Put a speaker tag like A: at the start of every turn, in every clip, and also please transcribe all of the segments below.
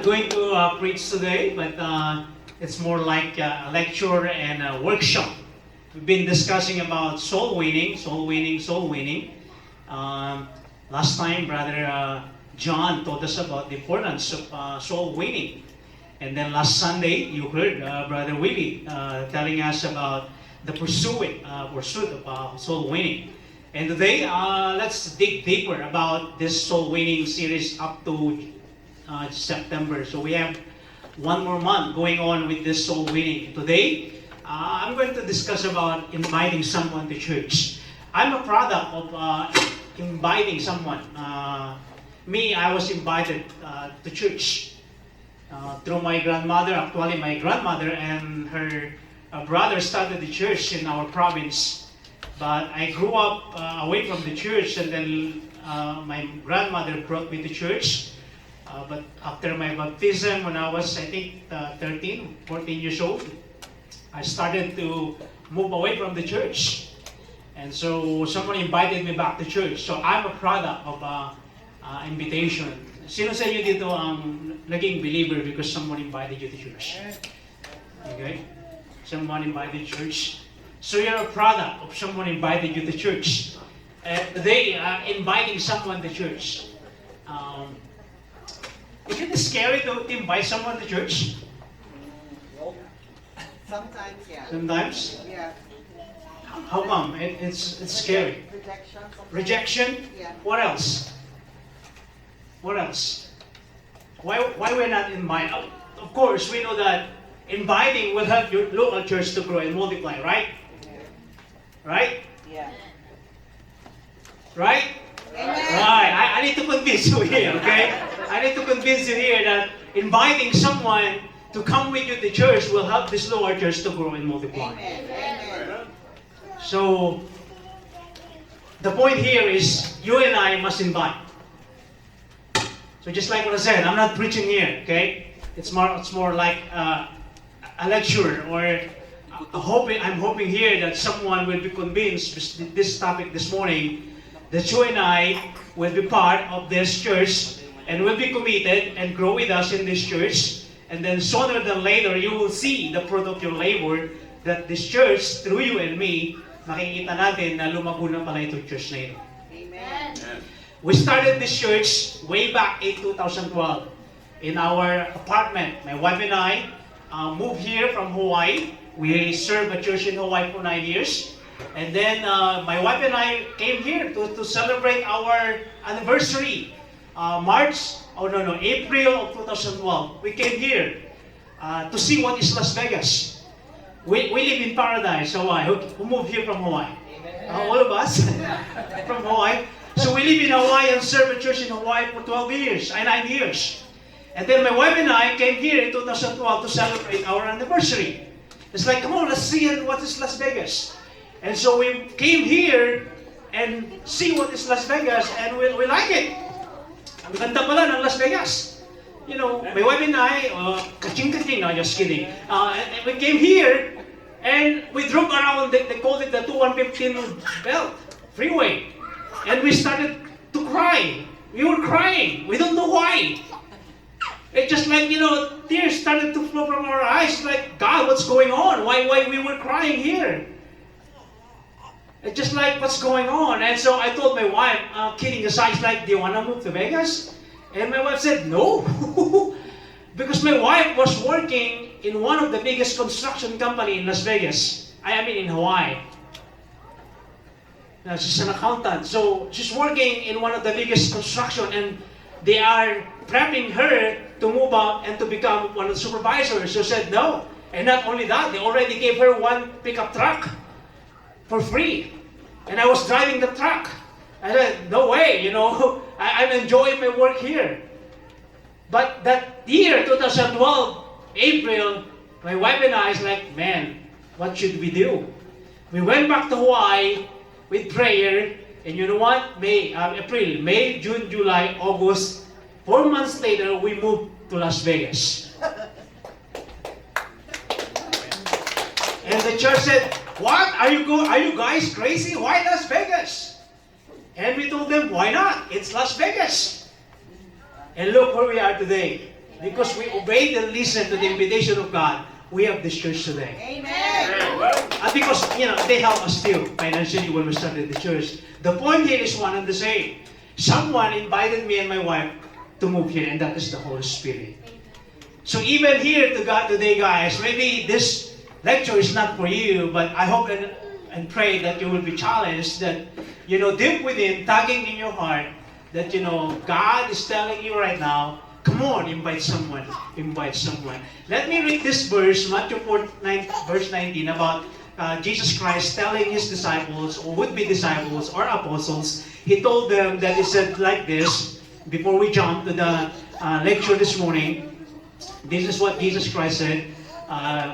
A: not going to preach today, but it's more like a lecture and a workshop. We've been discussing about soul winning, soul winning, soul winning. Last time, Brother John taught us about the importance of soul winning. And then last Sunday, you heard Brother Willie telling us about the pursuit of soul winning. And today, let's dig deeper about this soul winning series up to September. So we have one more month going on with this soul winning. Today, I'm going to discuss about inviting someone to church. I'm a product of inviting someone. I was invited to church through my grandmother. Actually, my grandmother and her brother started the church in our province. But I grew up away from the church, and then my grandmother brought me to church. But after my baptism, when I was, I think, 13, 14 years old, I started to move away from the church. And so someone invited me back to church. So I'm a product of invitation. Sino sa inyo dito ang naging believer because someone invited you to church? Okay? Someone invited church. So you're a product of someone invited you to church. Today, inviting someone to church. Is it scary to invite someone to church?
B: Sometimes, yeah.
A: Sometimes?
B: Yeah.
A: How come? It's scary.
B: Rejection.
A: Rejection?
B: Yeah.
A: What else? What else? Why we're not invited? Of course, we know that inviting will help your local church to grow and multiply, right? Right?
B: Yeah.
A: Right?
B: Amen.
A: Right. I need to convince you here, okay? I need to convince you here that inviting someone to come with you to church will help this local church to grow and multiply.
B: Amen. Amen.
A: So, the point here is you and I must invite. So just like what I said, I'm not preaching here, okay? It's more like a lecture, or I'm hoping here that someone will be convinced with this topic this morning, that you and I will be part of this church and will be committed and grow with us in this church. And then sooner than later, you will see the fruit of your labor, that this church, through you and me, makikita natin na lumago na pala itong church na ito.
B: Amen.
A: We started this church way back in 2012 in our apartment. My wife and I moved here from Hawaii. We served a church in Hawaii for 9 years. And then my wife and I came here to celebrate our anniversary. April of 2012. We came here to see what is Las Vegas. We live in Paradise, Hawaii. Who moved here from Hawaii? All of us from Hawaii. So we live in Hawaii and served a church in Hawaii for 9 years. And then my wife and I came here in 2012 to celebrate our anniversary. It's like, come on, let's see what is Las Vegas. And so we came here and see what is Las Vegas, and we like it. Ang ganda pala ng Las Vegas. You know, my wife and I, kaching-kaching, no, just kidding. And we came here, and we drove around, they called it the 2115 belt, freeway. And we started to cry. We were crying. We don't know why. It's just like, tears started to flow from our eyes. Like, God, what's going on? Why we were crying here? It's just like, what's going on? And so I told my wife, kidding aside, like, do you want to move to Vegas? And my wife said, no. Because my wife was working in one of the biggest construction company in Las Vegas. In Hawaii. Now, she's an accountant. So she's working in one of the biggest construction, and they are prepping her to move out and to become one of the supervisors. So said no. And not only that, they already gave her one pickup truck for free. And I was driving the truck. I said, no way, I'm enjoying my work here. But that year, 2012, April, my wife and I was like, man, what should we do? We went back to Hawaii with prayer. And you know what? May, June, July, August, 4 months later, we moved to Las Vegas. And the church said, what? Are you guys crazy? Why Las Vegas? And we told them, why not? It's Las Vegas. And look where we are today. because we obeyed and listened to the invitation of God, we have this church today.
B: Amen.
A: And because, they help us still financially when we started the church. The point here is one and the same. Someone invited me and my wife to move here, and that is the Holy Spirit. So even here to God today, guys, maybe this lecture is not for you, but I hope and pray that you will be challenged, that, deep within, tugging in your heart, that, God is telling you right now, come on, invite someone. Invite someone. Let me read this verse, Matthew 4, verse 19, about Jesus Christ telling His disciples, or would-be disciples, or apostles. He told them that He said like this, before we jump to the lecture this morning. This is what Jesus Christ said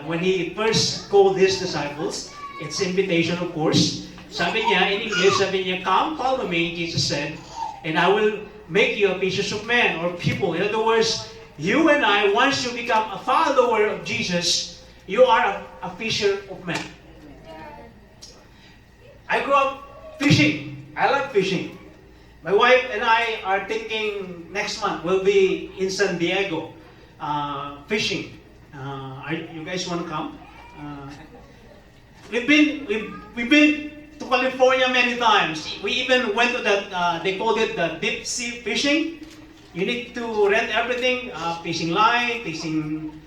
A: when He first called His disciples. It's invitation, of course. Sabi niya, in English, sabi niya, come, follow me, Jesus said, and I will make you a fishers of men, or people. In other words, you and I, once you become a follower of Jesus, you are a fisher of men. I grew up fishing. I like fishing. My wife and I are thinking next month we'll be in San Diego fishing. You guys want to come? We've been to California many times. We even went to that, they called it the deep sea fishing. You need to rent everything, fishing line, fishing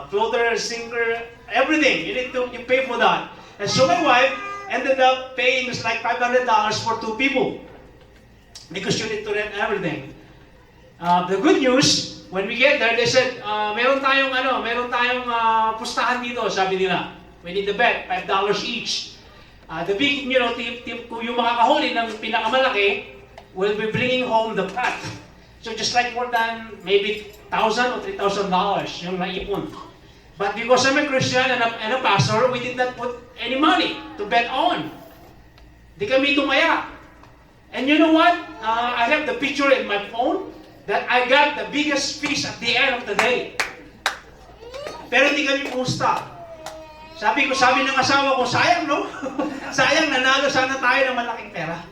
A: floater, sinker, everything. You pay for that. And so my wife ended up paying us like $500 for 2 people. Because you need to rent everything. The good news, when we get there, they said, meron tayong pustahan dito, sabi nila. We need the bet, $5 each. The big, kung yung makakahuli ng pinakamalaki, will be bringing home the pot. So just like more than maybe $1,000 or $3,000 yung naipon. But because I'm a Christian and a pastor, we did not put any money to bet on. Di kami tumaya. And you know what? I have the picture in my phone that I got the biggest fish at the end of the day. Pero hindi kami pusta. Sabi ng asawa ko, sayang no? Sayang, nanalo sana tayo ng malaking pera.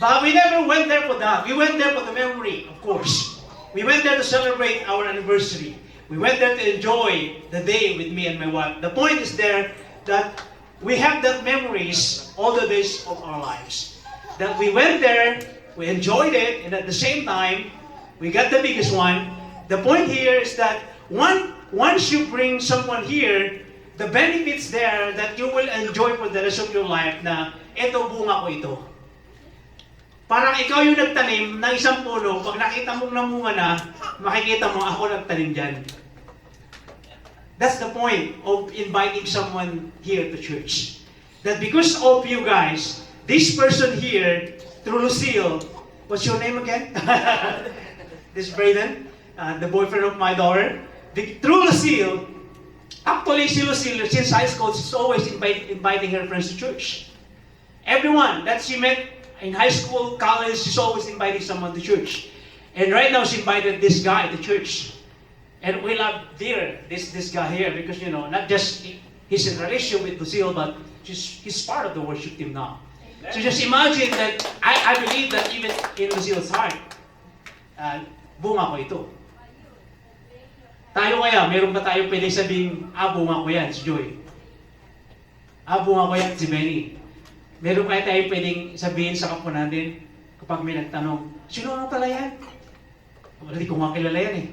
A: But we never went there for that. We went there for the memory, of course. We went there to celebrate our anniversary. We went there to enjoy the day with me and my wife. The point is there that we have that memories all the days of our lives. That we went there, we enjoyed it, and at the same time, we got the biggest one. The point here is that once you bring someone here, the benefits there that you will enjoy for the rest of your life na eto bunga ko ito. Parang ikaw yung nagtanim ng isang puno, pag nakita mong namunga na, makikita mo ako nagtanim dyan. That's the point of inviting someone here to church. That because of you guys, this person here, through Lucille, what's your name again? This is Brayden, the boyfriend of my daughter. Through Lucille, actually si Lucille, since high school, she's always inviting her friends to church. Everyone that she met in high school, college, she's always inviting someone to church. And right now, she invited this guy to church. And we love this guy here because, not just he's in a relationship with Lucille, but he's part of the worship team now. So just imagine that, I believe that even in Lucille's heart, bunga ko ito. Tayo kaya, meron ba tayo pwede sabing, bunga ko yan, si Joy. Bunga ko yan, si Benny. Meron kaya tayo pwedeng sabihin sa kapwa natin, kapag may nagtanong, sino nga pala yan? Hindi ko nga kilala yan eh.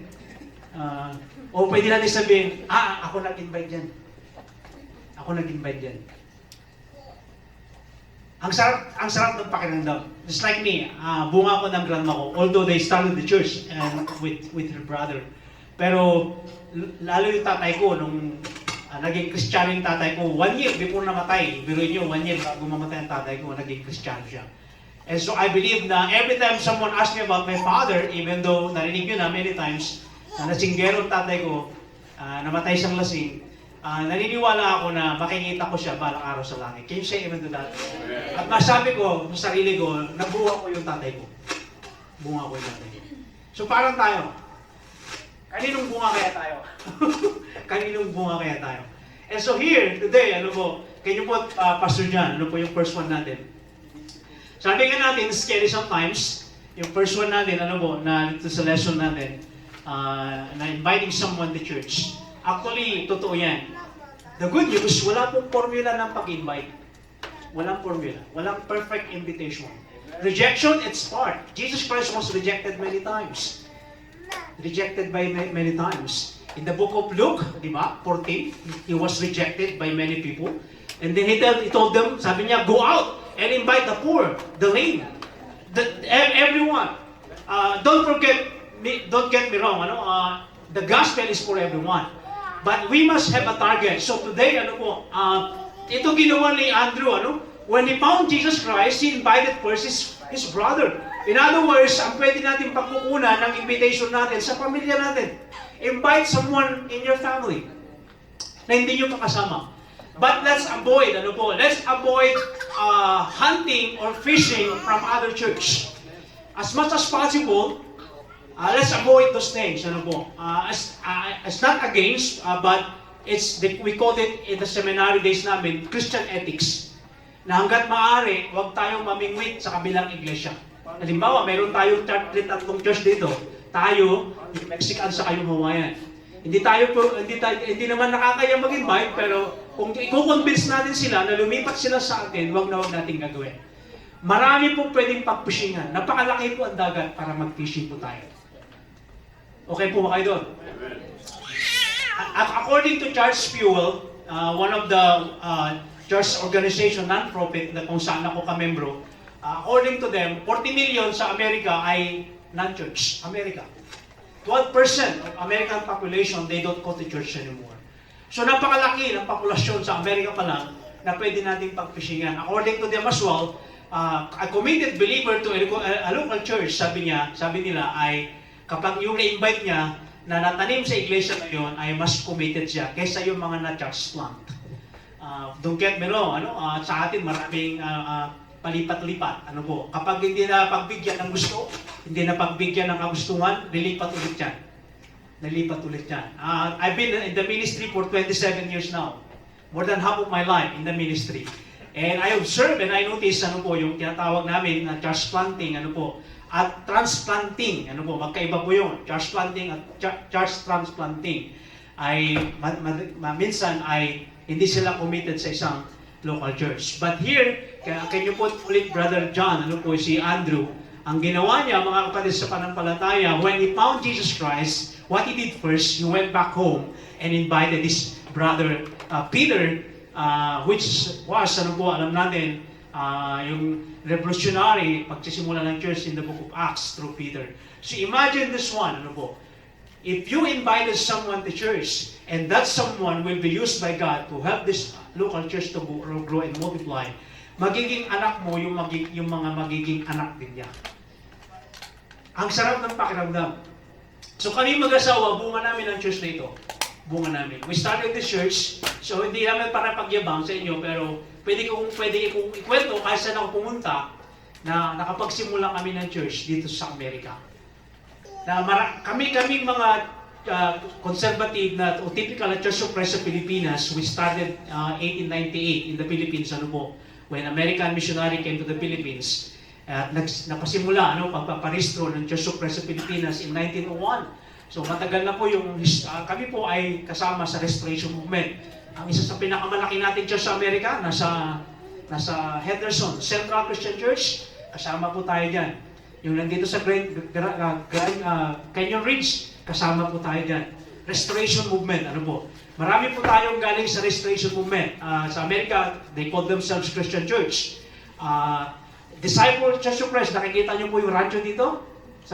A: O pwede natin sabihin, ako nag-invite dyan. Ako nag-invite dyan. Ang sarap ng pakiramdam. Just like me, bunga ko ng grandma ko. Although they started the church with her brother. Pero lalo yung tatay ko, nung naging Kristiyano yung tatay ko, 1 year before namatay. Biruin nyo, 1 year bago mamatay ang tatay ko, naging Kristiyano siya. And so I believe na every time someone asks me about my father, even though narinig nyo na many times, na nasinggero ang tatay ko, namatay siyang lasing, naniniwala ako na makikita ko siya balang araw sa langit. Can you say amen to that? At masabi ko sa sarili ko, nabuha ko yung tatay ko. Bunga ko yung tatay ko. So parang tayo, kaninong bunga kaya tayo? Kaninong bunga kaya tayo? And so here, today, can you put Pastor John, ano po yung first one natin? Sabi nga natin, scary sometimes, yung first one natin, na dito sa lesson natin, na inviting someone to church. Actually, totoo yan. The good news, wala pong formula ng pag-invite. Walang formula. Walang perfect invitation. Rejection, it's part. Jesus Christ was rejected many times. Rejected by many times. In the book of Luke, di ba, 14, he was rejected by many people. And then he told them, sabi niya, go out and invite the poor, the lame, everyone. Don't get me wrong, the gospel is for everyone. But we must have a target. So today, ito ginawa ni Andrew, when he found Jesus Christ, he invited first his brother. In other words, ang pwede natin pagkukunan ng invitation natin sa pamilya natin. Invite someone in your family na hindi nyo kakasama. But let's avoid, hunting or fishing from other church. As much as possible, let's avoid those things. It's not against, but we called it in the seminary days namin, Christian ethics. Na hanggat maaari, huwag tayong mamingwit sa kabilang iglesia. Halimbawa, mayroon tayong tatlong church dito. Tayo, yung Mexican sa kayong Hawaiian. Hindi naman nakakaya mag-invite, pero kung i-convince natin sila na lumipat sila sa atin, huwag na huwag natin gagawin. Marami pong pwedeng pag-fishingan. Napakalaki po ang dagat para mag-fishing po tayo. Okay po ba kayo doon? According to Charles Fuel, one of the church organization, non-profit, na kung saan ako kamembro, according to them, 40 million sa Amerika ay non-church. America. 12% of American population, they don't go to church anymore. So napakalaki ng populasyon sa Amerika pa lang na pwede nating pag-fishingan. According to them as well, a committed believer to a local church, sabi nila ay kapag yung na-invite niya na natanim sa iglesia na yun, ay mas committed siya kaysa yung mga na-transplant. Don't get me wrong, sa atin maraming palipat-lipat. Kapag hindi na pagbigyan ng gusto, hindi na pagbigyan ng kagustuhan, nilipat ulit yan. I've been in the ministry for 27 years now. More than half of my life in the ministry. And I observe and I notice yung tinatawag namin na church planting, at transplanting, magkaiba po yun. Church planting at church transplanting ay minsan ay hindi sila committed sa isang local church. But here, can you put ulit Brother John, si Andrew, ang ginawa niya, mga kapatid sa pananampalataya, when he found Jesus Christ, what he did first, he went back home and invited his brother Peter, which was, alam natin, yung revolutionary pagsisimula ng church in the book of Acts through Peter. So imagine this one, if you invited someone to church, and that someone will be used by God to help this local church to grow and multiply, magiging anak mo yung mga magiging anak din niya. Ang sarap ng pakiramdam. So kami mag-asawa, bunga namin ang church na ito. Bunga namin. We started this church, so hindi namin para pagyabang sa inyo, pero pwede kong ikwento kahit saan ako pumunta na nakapagsimula kami ng church dito sa Amerika. Na kami mga conservative na o typical na Church of Christ sa Pilipinas, we started 1898 in the Philippines, when American missionary came to the Philippines. Napasimula, pagpaparehistro ng Church of Christ sa Pilipinas in 1901. So matagal na po kami po ay kasama sa Restoration Movement. Ang isa sa pinakamalaki natin church sa Amerika, nasa Henderson, Central Christian Church, kasama po tayo dyan. Yung nandito sa Canyon Ridge, kasama po tayo dyan. Restoration Movement, Marami po tayong galing sa Restoration Movement. Sa Amerika, they call themselves Christian Church. Disciple Church of Christ, nakikita niyo po yung rancho dito?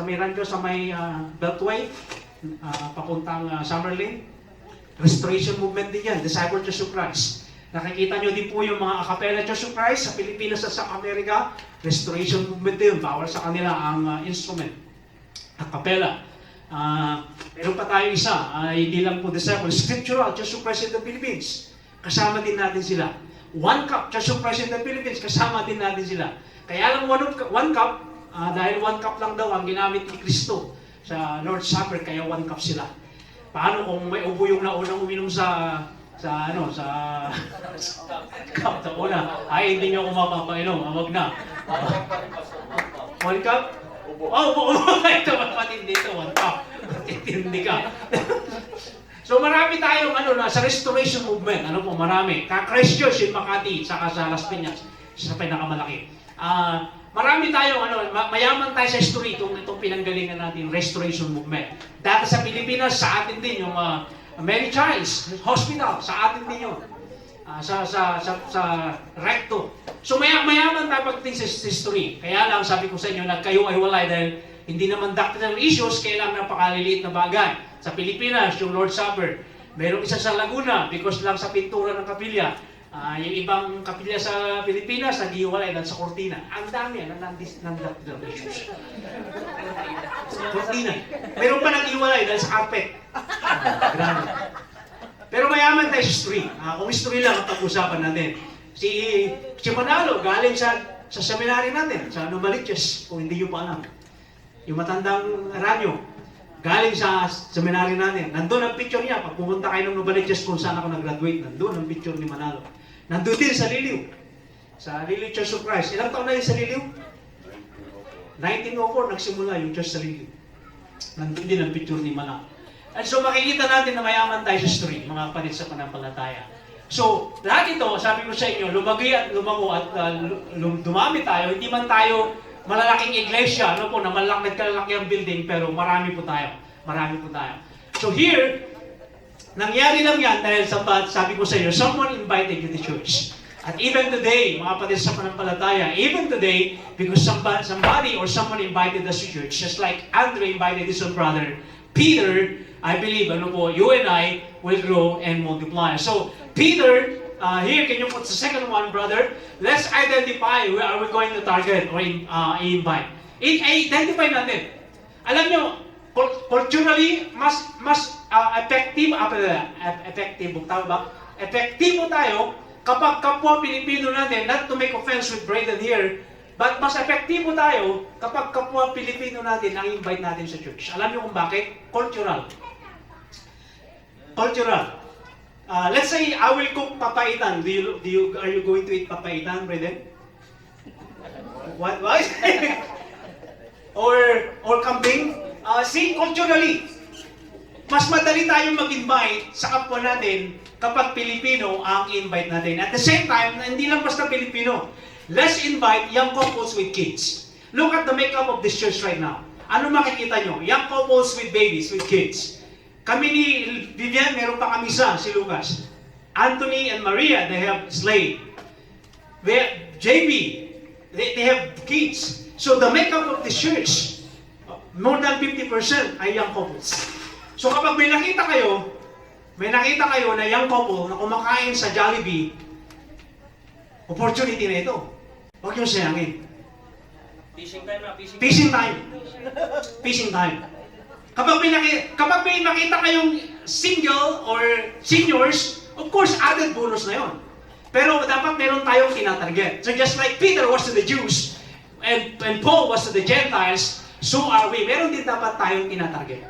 A: May rancho sa may Beltway, papuntang Summerlin. Restoration Movement din yan, Disciple Church of Christ. Nakikita niyo din po yung mga a cappella Church of Christ sa Pilipinas at sa Amerika. Restoration Movement din, bawal sa kanila ang instrument. A cappella. Meron pa tayo isa, hindi lang po Disciple, Scriptural Church of Christ in the Philippines. Kasama din natin sila. One Cup Church of Christ in the Philippines, kasama din natin sila. Kaya lang one cup, dahil one cup lang daw ang ginamit ni Kristo sa Lord's Supper, kaya one cup sila. Paano kung may ubo yung naunang uminom sa cup na una? Ay, hindi nyo ako mapapainom, wag na. One cup? Oh, ito matindi ito, one cup.
C: Hindi ka. So marami tayong sa restoration movement. Marami. Christ Church in Makati, saka sa Las Piñas, sa pinakamalaki. Marami tayong mayaman tayo sa history itong pinanggalingan natin, restoration movement. Dati sa Pilipinas, sa atin din yung Mary Child's Hospital, sa atin din yun. Sa recto. So mayaman tayo pagdating sa history. Kaya lang sabi ko sa inyo, nagkahiwa-hiwalay dahil hindi naman doctrinal issues, kailangan napakaliliit na bagay. Sa Pilipinas, yung Lord's Supper. Mayroong isa sa Laguna, because lang sa pintura ng kapilya. Yung ibang kapilya sa Pilipinas, naghihiwalay lang sa kortina. Ang dami yan, ng doctrinal issues. Kortina. Meron pa naghihiwalay dahil sa carpet. Grabe. Pero mayaman tayo sa history. Kung history lang ang pag-usapan natin. Si Manalo, galing sa seminary natin, sa Novaliches, kung hindi nyo pa alam. Yung matandang ranyo, galing sa seminary natin. Nandun ang picture niya. Pag pumunta kayo ng Novaliches kung saan ako nag-graduate, nandun ang picture ni Manalo. Nandun din sa Liliw. Sa Liliw Church of Christ. Ilang taon na yun sa Liliw? 1904, nagsimula yung church sa Liliw. Nandun din ang picture ni Manalo. And so makikita natin na mayaman tayo sa history, mga kapatid sa panampalataya. So, lahat ito, sabi ko sa inyo, lumagi at lumango at dumami tayo, hindi man tayo malalaking iglesia, na nagkalalaki ang building, pero marami po tayo. Marami po tayo. So here, nangyari lang yan dahil sabi ko sa inyo, someone invited you to church. At even today, mga kapatid sa panampalataya, even today, because somebody or someone invited us to church, just like Andre invited his own brother, Peter, I believe, you and I will grow and multiply. So, Peter, here, can you put the second one, brother? Let's identify where are we going to target or invite. Identify natin. Alam nyo, culturally, mas epektibo tayo kapag kapwa Pilipino natin, not to make offense with Braden here, but mas epektibo tayo kapag kapwa Pilipino natin ang invite natin sa church. Alam nyo kung bakit? Cultural. Let's say I will cook papaitan. Are you going to eat papaitan, Braden? What? or kambing? See, culturally, mas madali tayong mag-invite sa kapwa natin kapag Pilipino ang invite natin. At the same time, hindi lang basta Pilipino. Let's invite young couples with kids. Look at the makeup of this church right now. Ano makikita nyo? Young couples with babies, with kids. Kami ni Vivian, meron pa kami si Lucas. Anthony and Maria, they have slave. JB, they have kids. So the makeup of this church, more than 50% ay young couples. So kapag may nakita kayo na young couple na kumakain sa Jollibee, opportunity na ito. Huwag nyo sayangin.
D: Fishing time na,
C: Fishing time. Kapag may nakita kayong single or seniors, of course, added bonus na yon. Pero dapat meron tayong tinatarget. So just like Peter was to the Jews, and Paul was to the Gentiles, so are we. Meron din dapat tayong tinatarget.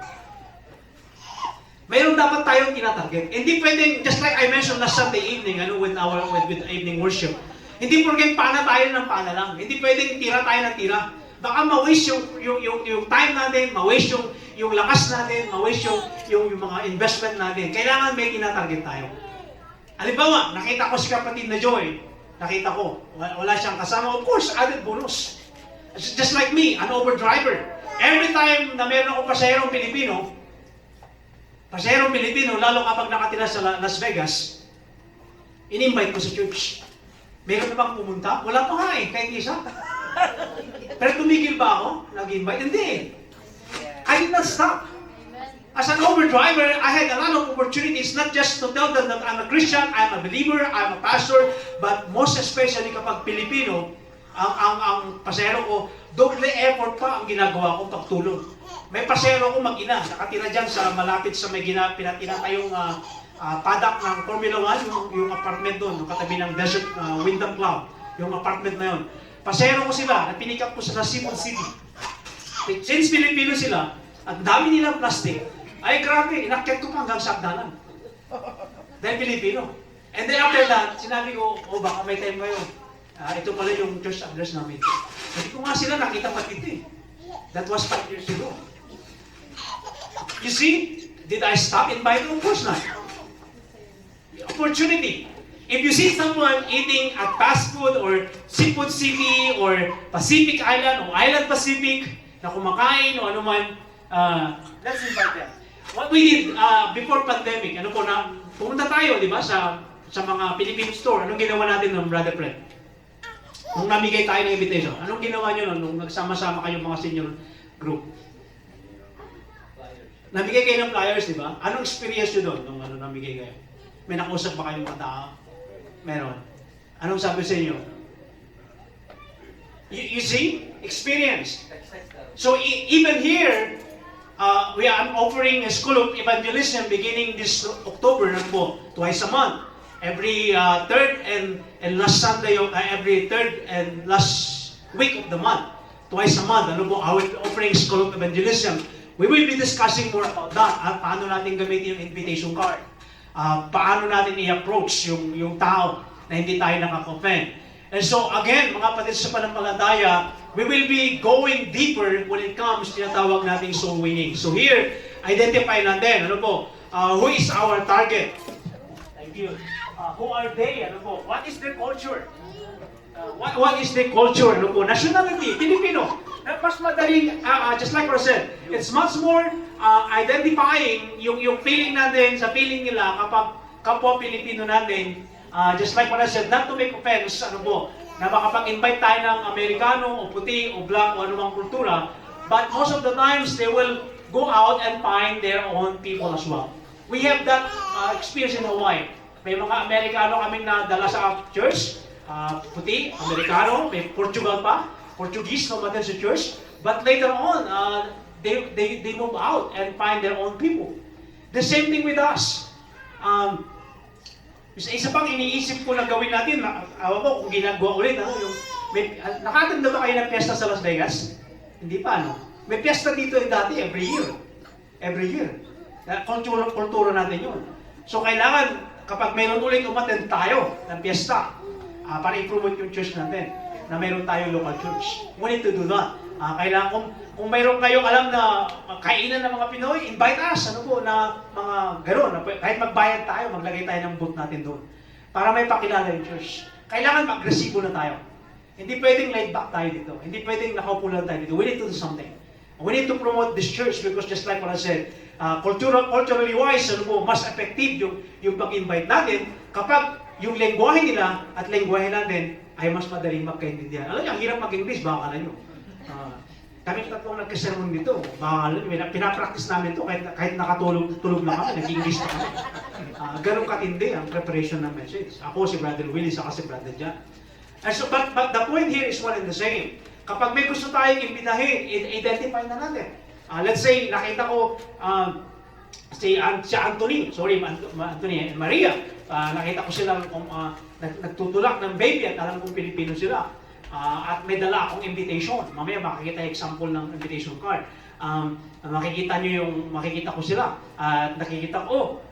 C: Hindi pwedeng, just like I mentioned last Sunday evening, with evening worship, hindi pwedeng pana tayo ng pana lang. Hindi pwedeng tira tayo ng tira. Baka ma-waste yung time natin, ma-waste yung lakas natin, ma-waste yung mga investment natin. Kailangan may tinatarget tayo. Halimbawa, nakita ko si kapatid na Joy. Nakita ko, wala siyang kasama. Of course, added bonus. Just like me, an Uber driver. Every time na meron akong pasaherong Pilipino, lalo kapag nakatira sa Las Vegas, in-invite ko sa church. Meron na bang pumunta? Wala pa nga kahit isa. Pero tumigil ba ako? Nag-invite? Hindi. I did not stop. As an Uber driver, I had a lot of opportunities, not just to tell them that I'm a Christian, I'm a believer, I'm a pastor, but most especially kapag Pilipino, ang pasero ko, double effort pa ang ginagawa kong pagtulong. May pasero ko mag-ina, nakatira dyan sa malapit sa may tinatayong padak ng Formula 1, yung apartment doon, yung katabi ng Desert Wyndham Club, yung apartment na yun. Pasero ko sila, pick up ko sa Cebu City. Since Filipino sila, at dami nilang plastic, ay grabe, inakyat ko pa hanggang sa Akdanan. Dahil Filipino. And then after that, sinabi ko, baka may time kayo. Ito pala yung church address namin. Hindi ko nga sila nakita pati ito eh. That was 5 years ago. You see, did I stop inviting? Of course not. Opportunity. If you see someone eating at fast food or Seafood City or Pacific Island or Island Pacific na kumakain o ano man, let's invite them. What we did before pandemic, pumunta tayo, di ba, sa mga Philippine store. Anong ginawa natin ng Brother Fred? Nung namigay tayo ng invitation, anong ginawa nyo nung nagsama-sama kayong mga senior group? Namigay kayo ng flyers, di ba? Anong experience nyo doon nung namigay kayo? May nakausap ba kayong mga tao? Meron. Anong sabi sa inyo? You see? Experience. So even here, I'm offering a school of evangelism beginning this October twice a month. Every third and last Sunday of every third and last week of the month. Twice a month. Our offering school of evangelism. We will be discussing more about that. Paano natin gamitin yung invitation card. Paano natin i-approach yung tao na hindi tayo nakaka-offend. And so again, mga kapatid sa pananampalataya, we will be going deeper when it comes tinatawag nating soul winning. So here, identify natin, who is our target? Thank you. Who are they? What is their culture? What is their culture? Nationality, Filipino. Mas madaling, just like I said, it's much more identifying yung feeling natin sa feeling nila kapag kapwa Pilipino natin, just like what I said, not to make offense, na makapag-invite tayo ng Amerikano o puti o black o anumang kultura, but most of the times they will go out and find their own people as well. We have that experience in Hawaii. May mga Amerikano kaming nadala sa church, puti, Amerikano, may Portugal pa, Portuguese naman sa church, but later on, they move out and find their own people. The same thing with us. Isa pang iniisip ko na gawin natin, awa ko kung ginagawa ulit, nakatanda ba kayo ng piyesta sa Las Vegas? Hindi pa, May piyesta dito dati every year. Every year. Kultura natin yun. So kailangan, kapag mayroon ulit umattend tayo ng piyesta, para i-promote yung church natin, na mayroon tayong local church. We need to do that. Kailangan, kung mayroon kayong alam na kainan ng mga Pinoy, invite us, na mga gano'n. Kahit magbayad tayo, maglagay tayo ng booth natin doon. Para may pakilala yung church. Kailangan mag-agresibo na tayo. Hindi pwedeng laid back tayo dito. Hindi pwedeng nakaupo lang tayo dito. We need to do something. We need to promote this church because just like what I said, culturally wise, mas effective yung pag-invite natin kapag yung lengguwahe nila at lengguwahe natin ay mas madaling magkaintindihan. Alam niyo, ang hirap mag-English, baka alam niyo. Kami tatlong nagkasermon dito, baka alam niyo, pinapractice namin ito kahit nakatulog na kami, nag-English na kami. Ganun katindi ang preparation ng message. Ako, si Brother Willie, saka si Brother John. But the point here is one and the same. Kapag may gusto tayong imbitahin, identify na natin. Let's say, nakita ko si Anthony and Maria. Nakita ko silang nagtutulak ng baby at alam kong Pilipino sila. At may dala akong invitation. Mamaya makikita yung example ng invitation card. Makikita ko sila. At nakikita ko,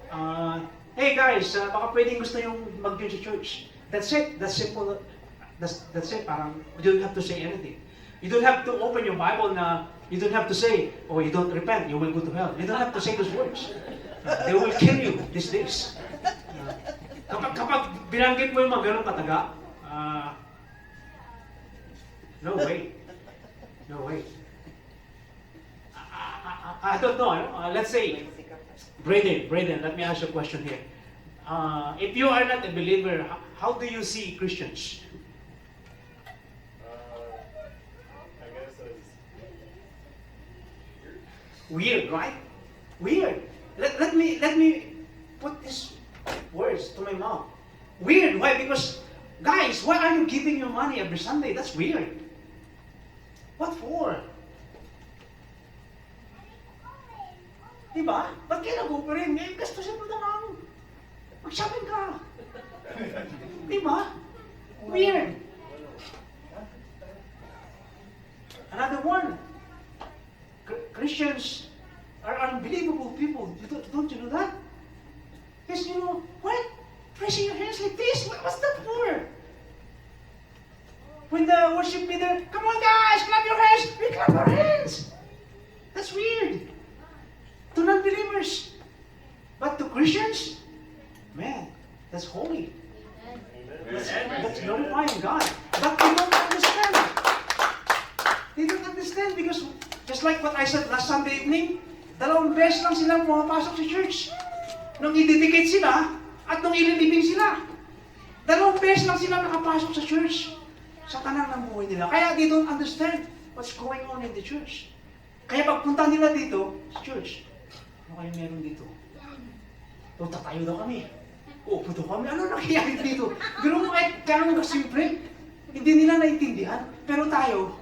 C: hey guys, baka pwedeng gusto yung mag-join sa church. That's it. That's simple. That's it. Parang, you don't have to say anything. You don't have to open your Bible na, you don't have to say, oh, you don't repent, you will go to hell. You don't have to say those words. They will kill you these days. Kapag binanggit mo yung mga ganong kataga, no way. No way. I don't know. Let's say, Braden, let me ask you a question here. If you are not a believer, how do you see Christians?
E: I guess it's
C: Weird, right? Weird. Let me put these words to my mouth. Weird. Why? Because, guys, why are you giving your money every Sunday? That's weird. What for? Diba? Ba't kayo nag-operate? Eh, gastusin mo na lang. Mag-shopping ka. Diba? Weird. Another one. Christians are unbelievable people. Don't you know that? Yes, you know, what? Raising your hands like this? What's that for? When the worship leader, come on guys, clap your hands! We clap our hands! That's weird. to non-believers. But to Christians, man, that's holy. That's glorifying God. But they don't understand. They don't understand because just like what I said last Sunday evening, 2 beses lang sila pumapasok sa church. Nung ididikit sila at nung ililibing sila. 2 beses lang sila nakapasok sa church sa tanang ng buhay nila. Kaya they don't understand what's going on in the church. Kaya pagpunta nila dito sa church, ano kayo meron dito? O, tatayo daw kami. O, puto kami. Ano nangyayari dito? Pero mo kahit gano'n kasimple, hindi nila naintindihan. Pero tayo,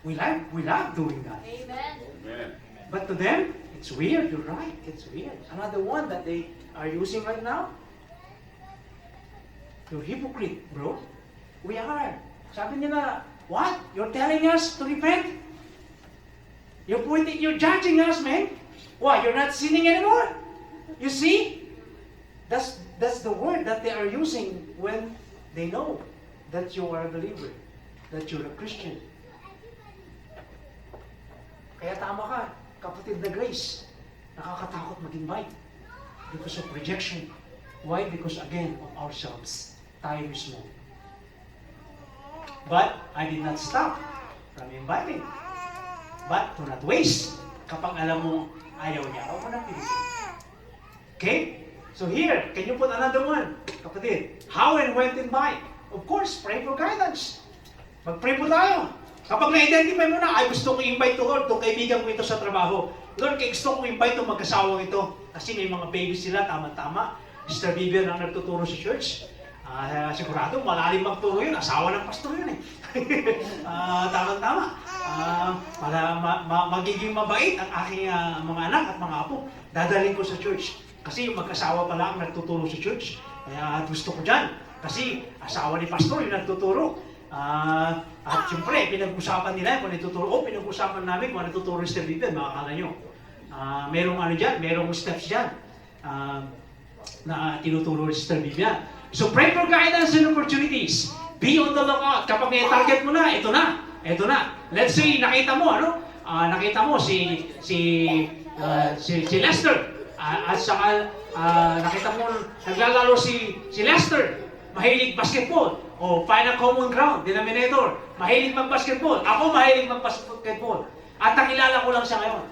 C: we love doing that.
B: Amen.
C: But to them, it's weird. You're right. It's weird. Another one that they are using right now, you're hypocrite, bro. We are. Sabi nila, what? You're telling us to repent? You're judging us, man. Why? You're not sinning anymore? You see? That's the word that they are using when they know that you are a believer, that you're a Christian. Kaya tama ka, kapatid na Grace. Nakakatakot mag-invite because of rejection. Why? Because again, of ourselves. Tayo mismo. But I did not stop from inviting. But to not waste. Kapag alam mo, ayaw niya, huwag mo nang pilitin. Okay? So here, can you put another one? Kapatid, how and when to invite? Of course, pray for guidance. Mag-pray po tayo. Kapag na-identify mo na, ay gusto kong invite to Lord, itong kaibigan ko ito sa trabaho. Lord, kaya gusto kong invite itong mag-asawang ito. Kasi may mga babies sila, tama-tama. Mr. Vivian ang nagtuturo sa church. Sigurado, malalim magturo yun. Asawa ng pastor yun eh. Tama-tama. Para magiging mabait ang aking mga anak at mga apo, dadalhin ko sa church. Kasi yung mag-asawa pala ang nagtuturo sa church. Kaya gusto ko dyan. Kasi asawa ni pastor yung nagtuturo. At siyempre, pinag-usapan nila kung nagtuturo. Pinag-usapan namin kung nagtuturo si Mr. Vivian, makakala nyo. Merong ano dyan, merong steps dyan na tinuturo ni Mr. Vivian. So pray for guidance and opportunities. Be on the lookout. Kapag may target mo na, ito na. Ito na. Let's say, nakita mo, ano? Nakita mo si Lester. At saka, nakita mo, naglalaro si Lester. Mahilig basketball. O, find a common ground, denominator. Mahilig mag-basketball. Ako mahilig mag-basketball. At nakilala ko lang siya ngayon.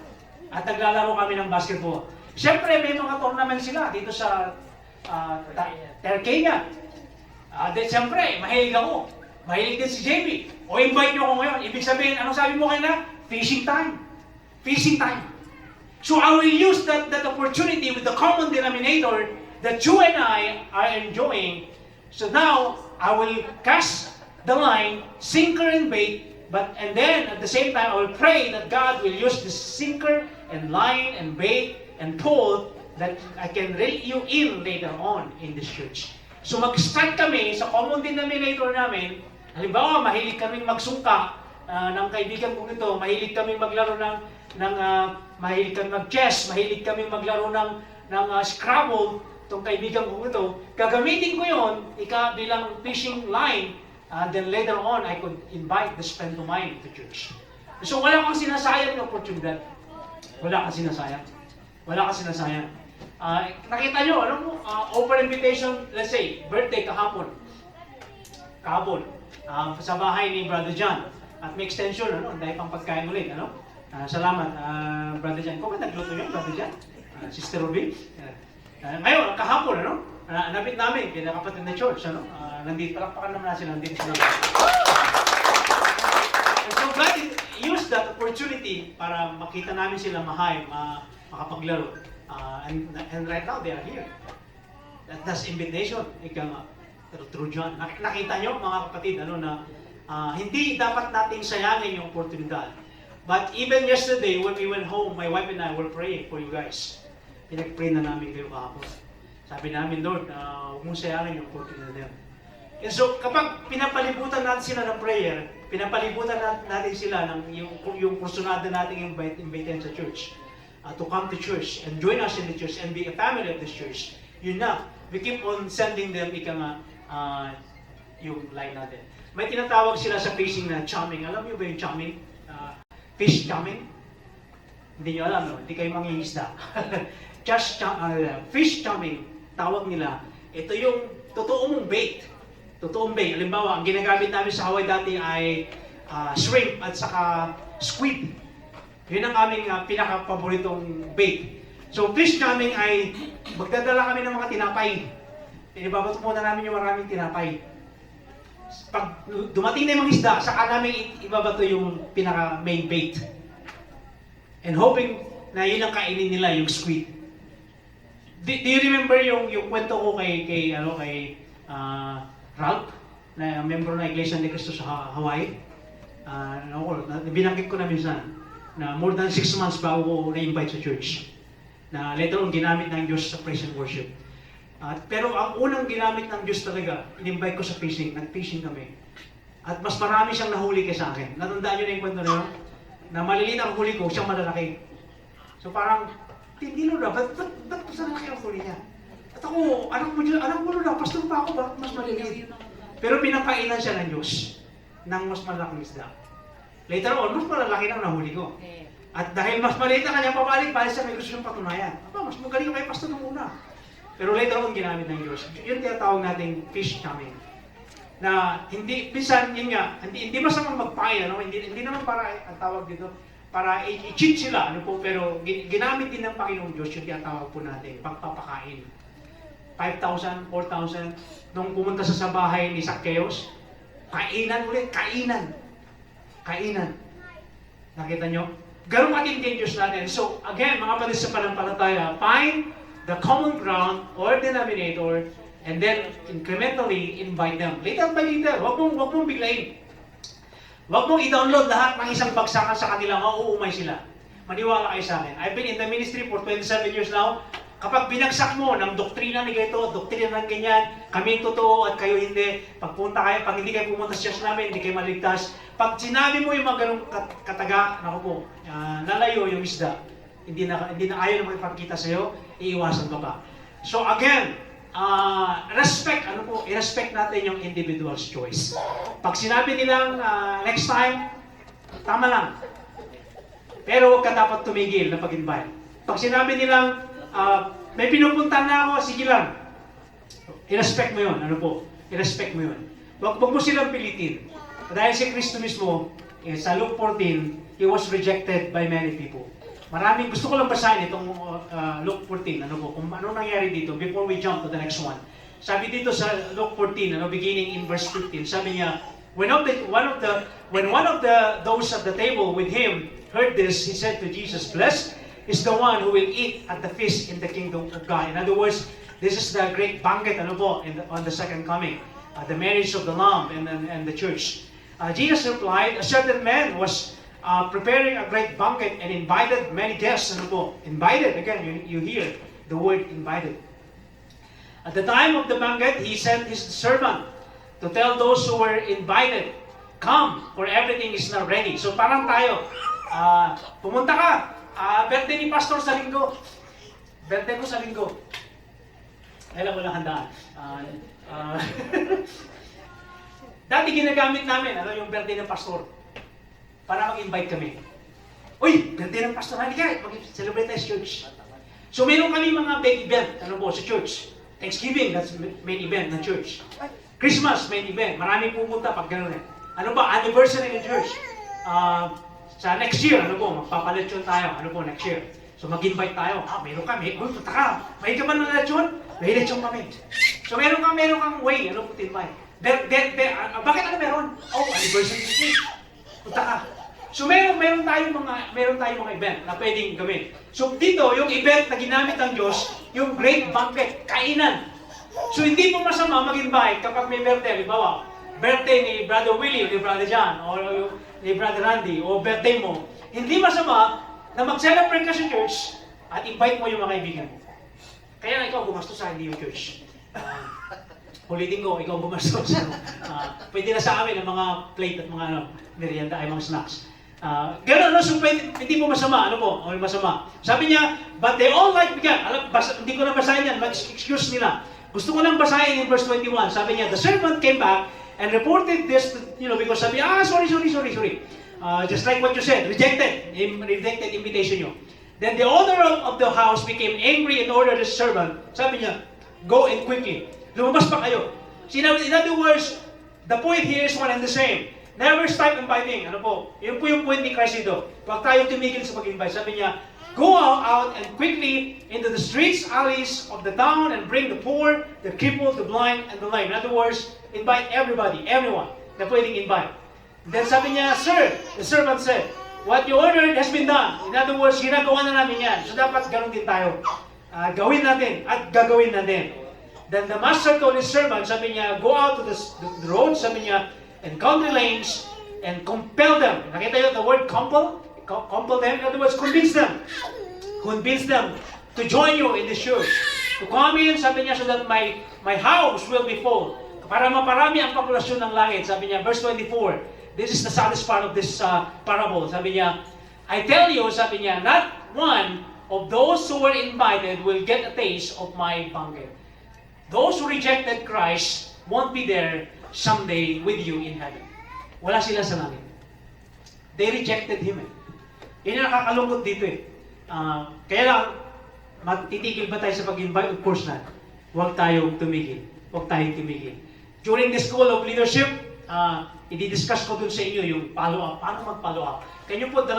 C: At naglalaro kami ng basketball. Siyempre, may mga tournament sila dito sa Terkenya. Siyempre, mahilig ako. Mahilig din si JB. O, invite nyo ako ngayon. Ibig sabihin, anong sabi mo kayo na? Fishing time. Fishing time. So I will use that opportunity with the common denominator that you and I are enjoying. So now, I will cast the line, sinker and bait, and then at the same time, I will pray that God will use the sinker and line and bait and pole that I can reel you in later on in this church. So mag-start kami sa common denominator namin. Halimbawa, mahilig kaming magsungka ng kaibigan kong ito, mahilig kaming maglaro mahilig kami mag-chess, mahilig kami maglaro ng Scrabble, itong kaibigan kong ito, gagamitin ko yon bilang fishing line, then later on, I could invite the friend to mine to church. So wala kang sinasayang na oportunidad. Wala kang sinasayang. Wala kang sinasayang. Nakita nyo, alam mo, open invitation, let's say, birthday kahapon. Kahapon. Sa bahay ni Brother John. At may extension, dahil pang pagkain ulit, salamat, Brother John. Kung ba nagluto yun, Brother John? Sister Ruby? Ngayon, kahapon, nabit namin, kinakapatid na church, nandito, palakpakan naman sila, nandito sila. And so God used that opportunity para makita namin sila makapaglaro. And right now, they are here. That's invitation. Ika nga, through John. Nakita nyo, mga kapatid, hindi dapat nating sayangin yung oportunidad. But even yesterday, when we went home, my wife and I were praying for you guys. Pinag-pray na namin kayo kahapon. Sabi namin, Lord, huwag mong sayangin yung oportunidad na yun. And so, kapag pinapalibutan natin sila ng prayer, pinapalibutan natin sila ng yung kursunada natin invite sa church, to come to church and join us in the church and be a family of this church, yun na. We keep on sending them, yung line natin. May tinatawag sila sa fishing na chumming. Alam niyo ba yung chumming? Fish chumming? Hindi nyo alam, no? Hindi kayo mangingisda. Fish chumming, tawag nila. Ito yung totoo mong bait. Totoong bait. Halimbawa, ang ginagamit namin sa Hawaii dati ay shrimp at saka squid. Yun ang aming pinaka-paboritong bait. So, fish chumming ay magdadala kami ng mga tinapay. Ibabato muna namin yung maraming tinapay. Pag dumating na yung mga isda, saka namin ibabato yung pinaka-main bait. And hoping na yun ang kainin nila, yung squid. Do you remember yung kwento ko kay Ralph, na member ng Iglesia ni Cristo sa Hawaii? Binanggit ko na minsan, na more than 6 months bago ko na-invite sa church. Na later on, ginamit ng Diyos sa praise and worship. Pero ang unang ginamit ng Diyos talaga, in-invite ko sa fishing, nag-fishing kami. At mas marami siyang nahuli kaysa akin. Natandaan nyo na yung kwento na yun? Na maliliit ang huli ko, siyang malalaki. So parang, hindi Lola, ba't mas malaki ang huli niya? At ako, anak mo Lola, pastor pa ako, bakit mas maliliit? Pero pinapainan siya ng Diyos ng mas malaking isda. Later on, mas malalaki na ang nahuli ko. At dahil mas maliit na kanya pabalik siya, may gusto siyang patunayan. Mas magaling kay pastor nung una. Pero later on, ginamit ng Diyos. Yun tinatawag nating fish chumming. Na hindi, minsan, yun nga, hindi masamang magpain, ano? Hindi naman para, ang tawag dito, para i-cheat sila, ano po, pero ginamit din ng Panginoong Diyos yung tinatawag po natin, pagpapakain. 5,000, 4,000, nung pumunta sa bahay ni Zacchaeus, kainan ulit, kainan. Nakita nyo? Ganun katindi ang Diyos natin. So, again, mga kapatid sa pananampalataya, find the common ground or denominator, and then incrementally invite them. Little by little, wag mong biglayin. Wag mong i-download lahat ng isang bagsakan sa kanila, mauumay sila. Maniwala kayo sa akin. I've been in the ministry for 27 years now. Kapag binagsak mo ng doktrina ni ganito, doktrina ng ganyan, kami totoo at kayo hindi, pagpunta kayo, pag hindi kayo pumunta sa church namin, hindi kayo maligtas. Pag sinabi mo yung mga ganong kataga, naku po, lalayo yung isda. Hindi na ayaw na magpagkita sa'yo, iiwasan ka pa. So again, respect, i-respect natin yung individual's choice. Pag sinabi nilang next time, tama lang. Pero huwag ka dapat tumigil na pag-invite. Pag sinabi nilang may pinupuntahan na ako, sige lang. I-respect mo yun, i-respect mo yun. Huwag mo silang pilitin. Dahil si Kristo mismo, sa Luke 14, He was rejected by many people. Maraming, gusto ko lang basahin itong Luke 14, kung ano nangyari dito, before we jump to the next one. Sabi dito sa Luke 14, beginning in verse 15, sabi niya, when one of those at the table with him heard this, he said to Jesus, "Blessed is the one who will eat at the feast in the kingdom of God." In other words, this is the great banquet, on the second coming, the marriage of the Lamb and the church. Jesus replied, a certain man was preparing a great banquet and invited many guests. Invited, again, you hear the word invited. At the time of the banquet, he sent his servant to tell those who were invited, "Come, for everything is now ready." So parang tayo, pumunta ka, birthday ni pastor sa linggo. Birthday ko sa linggo. Kailan ko lang handaan. Dati ginagamit namin, yung birthday ng pastor. Para mag-invite kami. Uy, birthday ng pastor, halika, mag-celebrate tayo sa church. So meron kami mga big event, sa church. Thanksgiving, that's main event ng church. Christmas, main event. Maraming pumunta pag gano'n eh. Anniversary ng church. Sa next year, magpapalechon tayo. Next year. So mag-invite tayo. Meron kami. Uy, punta ka. May ka ba ng lechon? May lechon kami. So meron kang way, invite. Bakit meron? Anniversary ng church. Punta ka. So meron tayong mga event na pwedeng gawin. So dito, yung event na ginamit ng Diyos, yung great banquet, kainan. So hindi po masama mag-invite kapag may birthday. Halimbawa, birthday ni Brother Willie, ni Brother John, o ni Brother Randy, o birthday mo. Hindi masama na mag-celebrate ka sa church at invite mo yung mga kaibigan mo. Kaya na ikaw gumastos sa hindi yung church. Ulitin ko, ikaw gumastos. Pwede na sa amin ang mga plate at mga merienda ay mga snacks. Gano'n, so hindi mo masama, masama. Sabi niya, but they all like began. Hindi ko na basahin yan, mag-excuse nila. Gusto ko lang basahin in verse 21. Sabi niya, the servant came back and reported this, because sabi, sorry. Just like what you said, rejected invitation nyo. Then the owner of the house became angry and ordered his servant. Sabi niya, go and quickly. Lumabas pa kayo. In other words, the point here is one and the same. Never stop inviting. Ano po? Yun po yung point ni Christ dito. Huwag tayo tumigil sa pag-invite. Sabi niya, go out and quickly into the streets, alleys of the town and bring the poor, the crippled, the blind, and the lame. In other words, invite everybody, everyone na pwedeng invite. Then sabi niya, sir, the servant said, what you ordered has been done. In other words, ginagawa na namin yan. So dapat ganun din tayo. Gawin natin at gagawin natin. Then the master told his servant, sabi niya, go out to the road, sabi niya, and country lanes, and compel them. Nakita niyo the word compel? Compel them. In other words, convince them. Convince them to join you in the church. To come in, sabi niya, so that my house will be full. Para maparami ang populasyon ng langit. Sabi niya, verse 24. This is the saddest part of this parable. Sabi niya, I tell you, sabi niya, not one of those who were invited will get a taste of my banquet. Those who rejected Christ won't be there someday with you in heaven. Wala sila sa langit. They rejected Him. Yun yung nakakalungkot dito eh. Kaya lang, matitigil ba tayo sa pag-invite? Of course not. Huwag tayong tumigil. Huwag tayong tumigil. During the School of Leadership, i-discuss ko dun sa inyo yung follow-up. Paano mag-follow up? Can you put the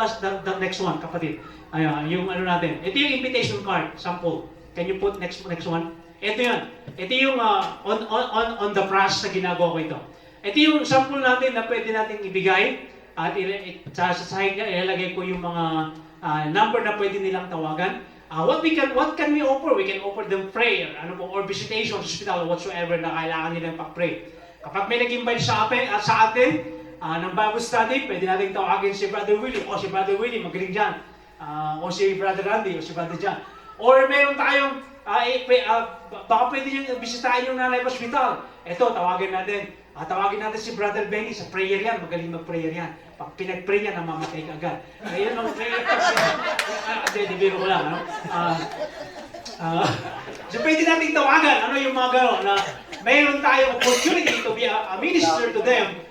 C: next one, kapatid? Yung ano natin. Ito yung invitation card, sample. Can you put next one? Ito yan. Ito yung on the press na ginagawa ko ito. Ito yung sample natin na pwede natin ibigay. At sa sahig niya, ilalagay ko yung mga number na pwede nilang tawagan. What can we offer? We can offer them prayer, or visitation, hospital, whatsoever na kailangan nilang pag-pray. Kapag may nag-invite sa atin ng Bible study, pwede natin tawagin si Brother Willie, o si Brother Willie, magaling dyan. O si Brother Randy, o si Brother John. Or meron tayong, baka pwede nyo bisitahin yung Nanay Hospital. Ito, tawagin natin. Tawagin natin si Brother Benny, sa prayer yan, magaling mag-prayer yan. Pag pinag-pray niya, namamatay ka agad. Ayun ang prayer. Hindi, biro ko lang. So pwede natin tawagan, yung mga gano'n, na mayroon tayong opportunity to be a minister to them,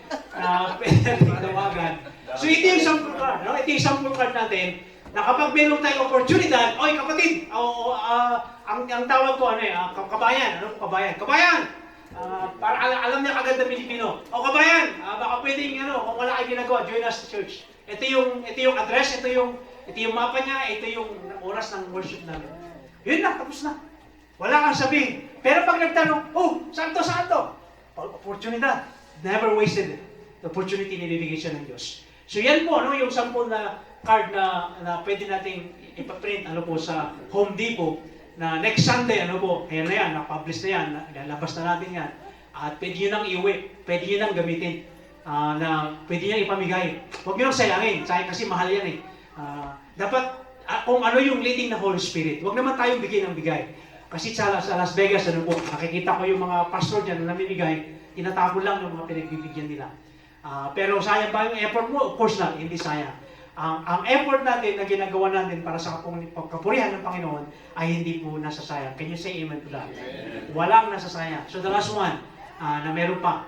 C: pwede natin tawagan. So ito yung sample card, Ito yung sample card natin, na kapag mayroon tayong oportunidad, oy kapatid, ang tawag ko, kabayan, kabayan? Kabayan! Para alam niya kagad na Pilipino. O kabayan, baka pwedeng, kung wala kayo ginagawa, join us sa church. Ito yung address, ito yung mapa niya, ito yung oras ng worship namin. Yun na, tapos na. Wala kang sabihin. Pero pag nagtanong, saan to? Oportunidad. Never wasted it. The opportunity nilibigay siya ng Diyos. So yan po, yung sample na card na pwede nating ipaprint sa Home Depot na next Sunday, ayan na yan, na-publish na yan, lalabas na natin yan. At pwede nyo nang iuwi, pwede nyo nang gamitin, na pwede nyo ipamigay. Huwag nyo nang sayangin, kasi mahal yan eh. Dapat, kung ano yung leading ng Holy Spirit, huwag naman tayong bigay ng bigay. Kasi sa Las Vegas, nakikita ko yung mga pastor dyan na namimigay, tinatapon lang yung mga pinagbibigyan nila. Pero sayang ba yung effort mo? Of course not, hindi sayang. Ang effort natin na ginagawa natin para sa kapurihan ng Panginoon ay hindi po nasasayang. Can you say amen to that? Walang nasasayang. So the last one, na meron pa.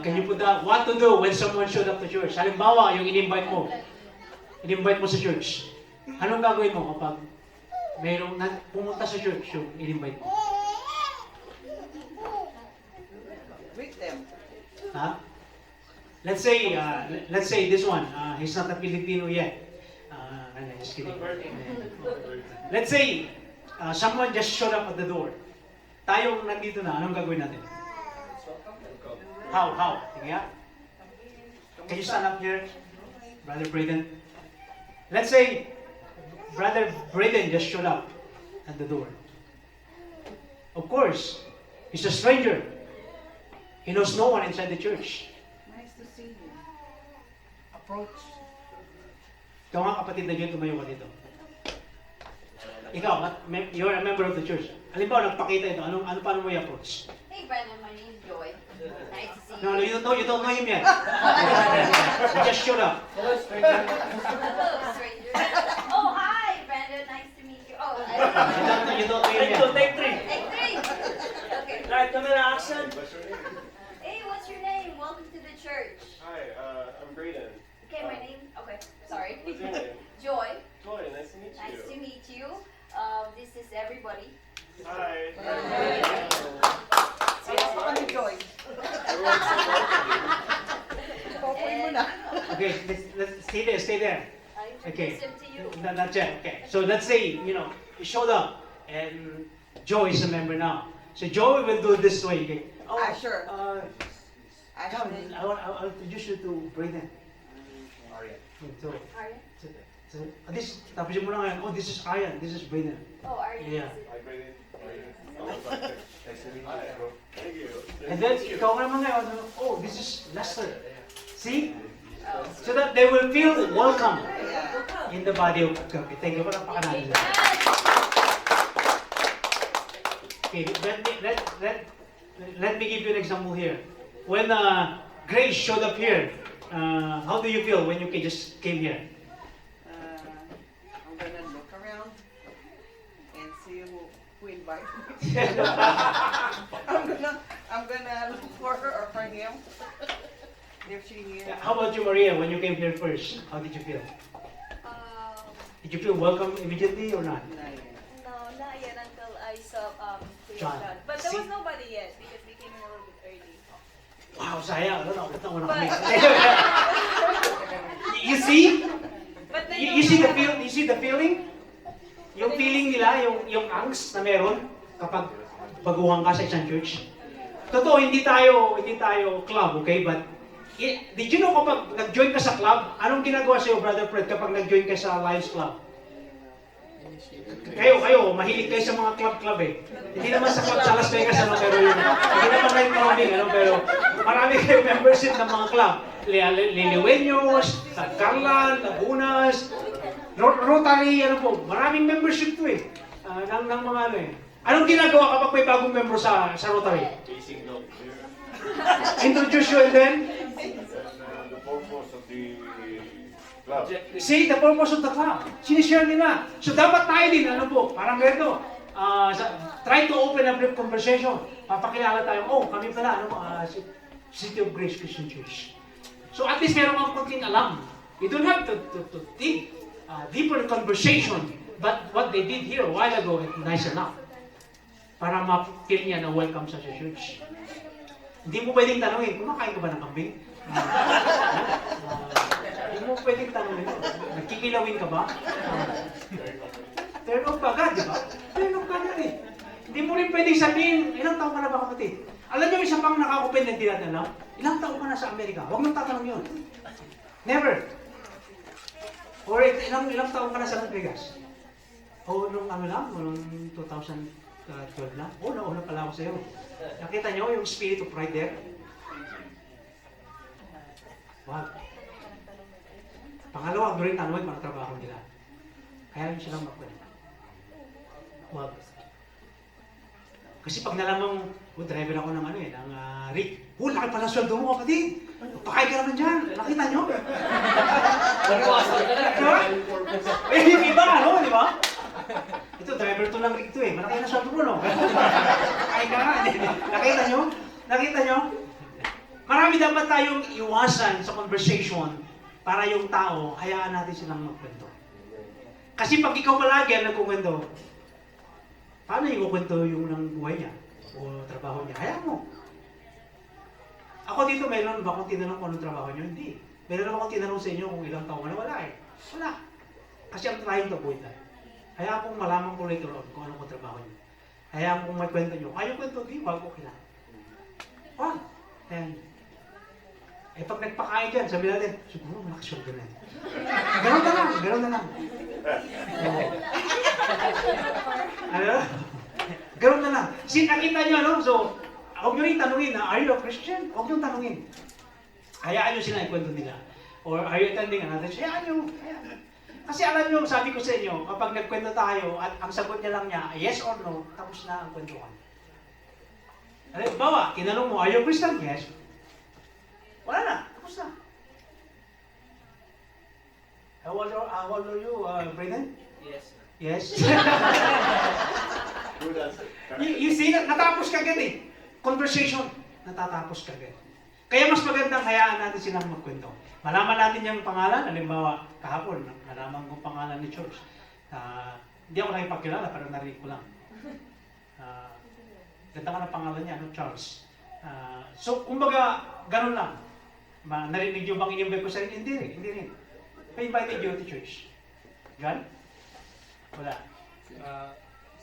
C: Can you put that, what to do when someone showed up to church? Halimbawa, yung in-invite mo sa church. Anong gagawin mo kapag mayroong pumunta sa church yung in-invite mo?
B: Greet them.
C: Let's say this one. He's not a Filipino yet. Just kidding. Let's say someone just showed up at the door. Tayong nandito na. Anong gagawin natin? How? Sige nga. Can you stand up here, Brother Braden? Let's say Brother Braden just showed up at the door. Of course, he's a stranger. He knows no one inside the church.
B: Nice to see you.
C: Approach. Ikaw nga kapatid na dyan, tumayo ka dito. Ikaw, you're a member of the church. Halimbawa, nagpakita ito. Paano mo i-approach?
F: Hey Brandon, my name is Joy. Nice to see you.
C: No, you don't know him yet. He just showed up.
F: Hello, stranger. Oh, hi Brandon, nice to meet you. Oh,
C: You don't know him yet.
D: Take three.
F: Take three. Okay.
D: Right, camera action.
E: What's your name?
F: Hey, what's your name? Welcome to the church.
E: Hi, I'm Braden.
F: Okay, my name. Okay, sorry.
E: What's your name?
F: Joy.
E: Joy, nice to meet you.
F: Nice to meet you. This is everybody.
E: Hi.
B: Sige, ako kami Joy. Popoy mo na.
A: Okay, let's stay there.
F: I
A: Okay.
F: introduce him to you.
A: Not yet. Okay. So let's say, you showed up and Joe is a member now. So Joe will do this way. Okay.
B: Sure.
A: Come,
B: Actually,
A: I'll introduce you to Brayden.
E: Arya.
A: So,
F: Arya?
A: this, tapos mo na ngayon, this is Aryan, this is Brayden.
F: Oh, Arya.
A: Yeah.
F: is it?
E: Hi, Brayden. How are you? Nice to meet you, bro. Thank you.
A: And then, ikaw naman ngayon, this is Lester. See? So that they will feel welcome
B: yeah.
A: in the body of God. Thank you for napakanahin. Okay, let me give you an example here. When Grace showed up here, how do you feel when you just came here?
B: I'm gonna look around and see who invited me. I'm gonna look for her or for him. If she here.
A: How about you, Maria? When you came here first, how did you feel? Did you feel welcome immediately or not?
G: No, not yet until I saw Kuya
A: John.
G: John. But there
A: See?
G: was nobody yet because we came in a little bit early.
A: Wow, sayang. Ano na kami.
G: But-
A: You see?
G: But then
A: You see the feel? You see the feeling? Yung feeling nila, yung angst na meron kapag baguhan ka sa isang church. Totoo, hindi tayo club, okay? But did you know kapag nag-join ka sa club, anong ginagawa sa'yo, Brother Fred, kapag nag-join ka sa Lions Club? Kayo, mahilig kayo sa mga club eh. Hindi naman sa club sa Las Vegas, pero yun. Hindi naman night clubbing, pero marami kayo membership ng mga club. Liliweños, Carlan, Lagunas, Rotary, maraming membership to eh. Ng mga eh. Anong ginagawa kapag may bagong member sa Rotary?
E: Facing dog here.
A: Introduce you and then,
E: And the purpose of the club.
A: see the purpose of the club. Sinishare nila. So dapat tayo din, parang ganito. Try to open a brief conversation. Papakilala tayo, kami pala, City of Grace Christian Church. So at least meron kang konting alam. You don't have to dig deeper conversation. But what they did here a while ago, it's nice enough. Para ma-feel niya na welcome sa church. Hindi mo pwedeng tanongin, kumakain ka ba ng kambing? Hindi mo pwedeng tanongin, nagkikilawin ka ba? Turn off ka agad, di ba? Turn off ka agad eh. Hindi mo rin pwedeng sabihin, ilang taon ka na ba kapatid? Alam niyo, isa pang nakakupin na hindi natin alam, ilang taon ka na sa Amerika? Huwag mong tatanong yun. Never. Or ilang taon ka na sa Las Vegas? Nung nung 2012 lang? Nauna pala ako sa'yo. Nakita niyo yung spirit of pride there? Wag. Pangalawa, huwag rin tanongin kung ano trabaho nila. Kaya rin silang magkwento. Wag. Kasi pag nalamang, driver ako ng Rick. Laki pala sweldo mo, kapatid. Pakay ka naman dyan. Nakita niyo? Diba? Yung iba, di ba? Ito, driver to lang Rick to eh. Malaki na sweldo mo, no? Pakay ka nga. Nakita niyo? Marami dapat tayong iwasan sa conversation para yung tao, hayaan natin silang magkwento. Kasi pag ikaw palagi ang nagkukwento, paano yung kukwento yung ng buhay niya o trabaho niya? Hayaan mo. Ako dito, meron ba akong tinanong kung anong trabaho niyo? Hindi. Meron akong tinanong sa inyo kung ilang taon na wala eh. Wala. Kasi I'm trying to avoid that. Hayaan kong malaman ko later on kung anong trabaho niyo. Hayaan kong may kwento niyo. Ayaw kwento, di, wag ko kailangan. Wag. Ayan. Pag nagpakain dyan, sabi natin, siguro malakas yung ganun. Ganun na lang. Ganun na lang. Nakita nyo, so, huwag nyo rin tanungin are you a Christian? Huwag nyo tanungin. Hayaan nyo sila ikwento nila. Or are you attending another church? Hayaan nyo. Kasi alam nyo, sabi ko sa inyo, kapag nagkwento tayo at ang sagot niya lang niya, yes or no, tapos na ang kwentuhan. Bawa, tinanong mo, are you a Christian? Yes. Wala na, tapos na. How old are you, Brayden?
D: Yes.
A: Yes.
E: Good answer.
A: you see, natapos ka agad eh. Conversation, natatapos ka agad.
C: Kaya mas magandang hayaan natin silang magkwento. Malaman natin yung pangalan, halimbawa kahapon, nalaman ko pangalan ni George. Hindi ako nakipagkilala, pero narinig ko lang. Ganda ka ng pangalan niya, no? Charles. So, kumbaga, ganun lang. Narinig niyo bang in-invite ko sa rin? Hindi rin. I invited you to church. John? Wala.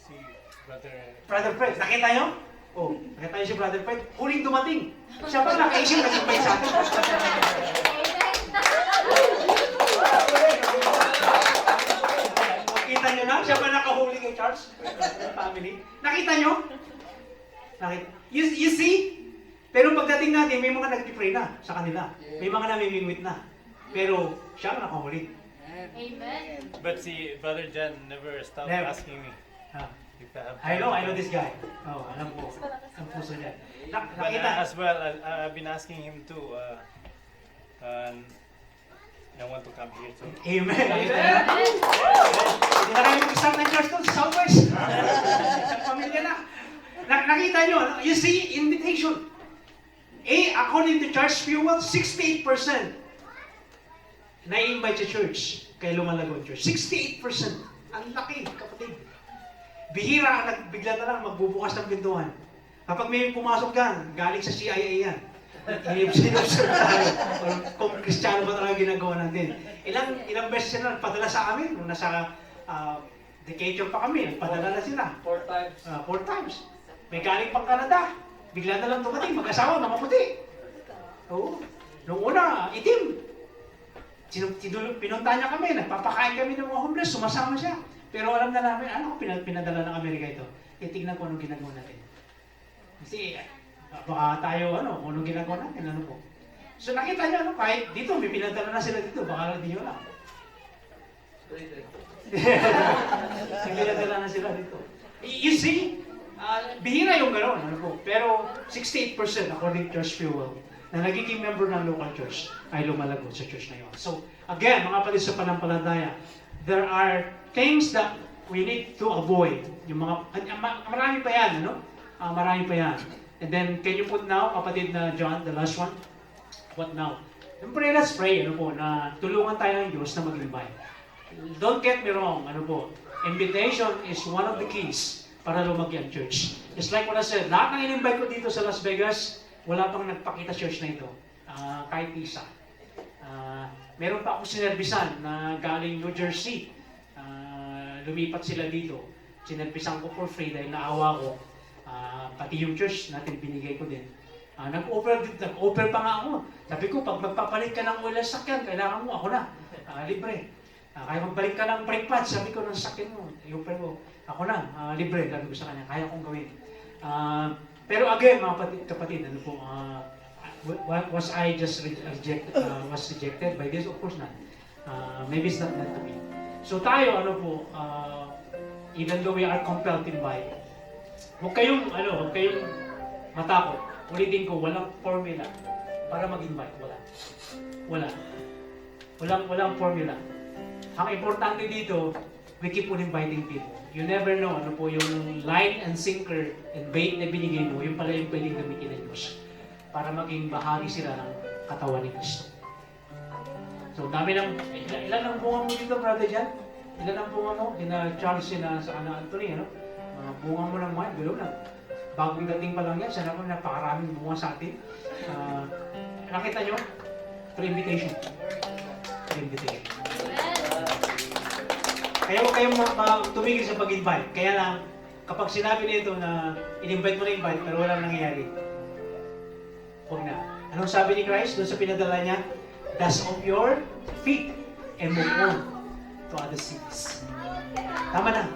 H: Si Brother
C: Brother Fred, nakita niyo? Oh, nakita niyo si Brother Fred? Huling dumating. Siya pa nakaisip na invite sa atin. Nakita niyo na? Siya pa nakahuli kay Charles? Family. Nakita niyo? You see? Pero pagdating natin, may mga nag-pray na sa kanila. May mga namimingwit na. Pero siya ang nakahuli.
F: Amen.
H: But si Brother John never stopped
C: Never.
H: asking me
C: Ah,
H: if I have
C: I know this guy. Oh, alam ko. Ang puso niya.
H: But
C: Nakita.
H: as well, I've been asking him too. I want to come here too.
C: Amen. Hindi na kayo mag-start ng church doon sa Southwest. Isang pamilya na. Nakita nyo, you see, invitation. According to Church Fuel, 68% na-invite sa church kay Lumalagon Church. 68%. Ang laki, kapatid. Bihira ang bigla na lang magbubukas ng pintuan. Kapag may pumasok yan, galing sa CIA yan. Sinubserve tayo. Kung Kristiyano ba talaga ginagawa natin. Ilang beses sila nagpadala sa amin. Nung nasa Decatur pa kami, nagpadala na sila.
D: 4 times.
C: 4 times. May galing pang Canada. Bigla na lang dumating, mag-asawa na maputi. Oo. Nung una, itim. Pinunta niya kami, nagpapakain kami ng mga homeless, sumasama siya. Pero alam na namin, ano ko pinadala ng Amerika ito? Tingnan ko anong ginagawa natin. Kasi, baka tayo, kung anong ginagawa natin, ano po. So nakita niya, kahit dito, may pinadala na sila dito, baka hindi nyo lang. Pinadala na sila dito. You see, bihira yung gano'n, ano po. Pero 68% according to Church Fuel na nagiging member ng local church ay lumalago sa church na yun. So, again, mga kapatid sa panampalataya, there are things that we need to avoid. Yung mga, marami pa yan, ano? Marami pa yan. And then, can you put now, kapatid na John, the last one? What now? Siyempre, let's pray, ano po, na tulungan tayo ng Diyos na mag-invite. Don't get me wrong, ano po, invitation is one of the keys para lumaki ang church. Just like what I said, lahat ng in-invite ko dito sa Las Vegas, wala pang nagpakita church na ito. Kahit isa. Meron pa akong sinerbisan na galing New Jersey. Lumipat sila dito. Sinerbisan ko for free dahil naawa ko. Pati yung church natin binigay ko din. Nag-offer pa nga ako. Sabi ko, pag magpapalit ka ng oil ng sakyan, kailangan mo, ako na. Libre. Kaya magbalik ka ng brake pads, sabi ko ng sakyan mo, i-offer ko. Ako na, libre, sabi ko sa kanya, kaya kong gawin. Pero again, mga kapatid, ano po, was I just was rejected by this? Of course not. Maybe it's not meant to be. So tayo, ano po, even though we are compelled to invite, huwag kayong matakot. Ulitin ko, walang formula para mag-invite. Walang formula. Ang importante dito, we keep on inviting people. You never know, ano po, yung line and sinker and bait na binigay mo, yung pala yung pwedeng gamitin ng Diyos para maging bahagi sila ng katawan ni Kristo. So, dami ng, ilan ang bunga mo dito, Brother Jan? Ilan ang bunga mo? Kina Charles, sa Ana Anthony, ano? Mga bunga mo ng wine, gano'n lang. Bagong dating pa lang yan, sana mo napakaraming bunga sa atin. Nakita nyo? Through invitation. Kaya huwag kayong tumigil sa pag-invite. Kaya lang, kapag sinabi nito na in-invite mo na invite pero walang nangyayari, huwag na. Anong sabi ni Christ doon sa pinadala niya? Dust off your feet and move on to other cities. Tama na.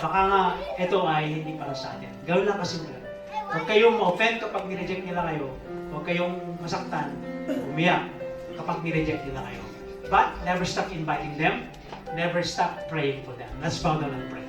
C: Baka nga, ito ay hindi para sa atin. Gawin lang kasi mula. Huwag kayong ma-offend kapag nireject nila kayo. Huwag kayong masaktan, umiyak kapag nireject nila kayo. But never stop inviting them. Never stop praying for them. Let's bow down and pray.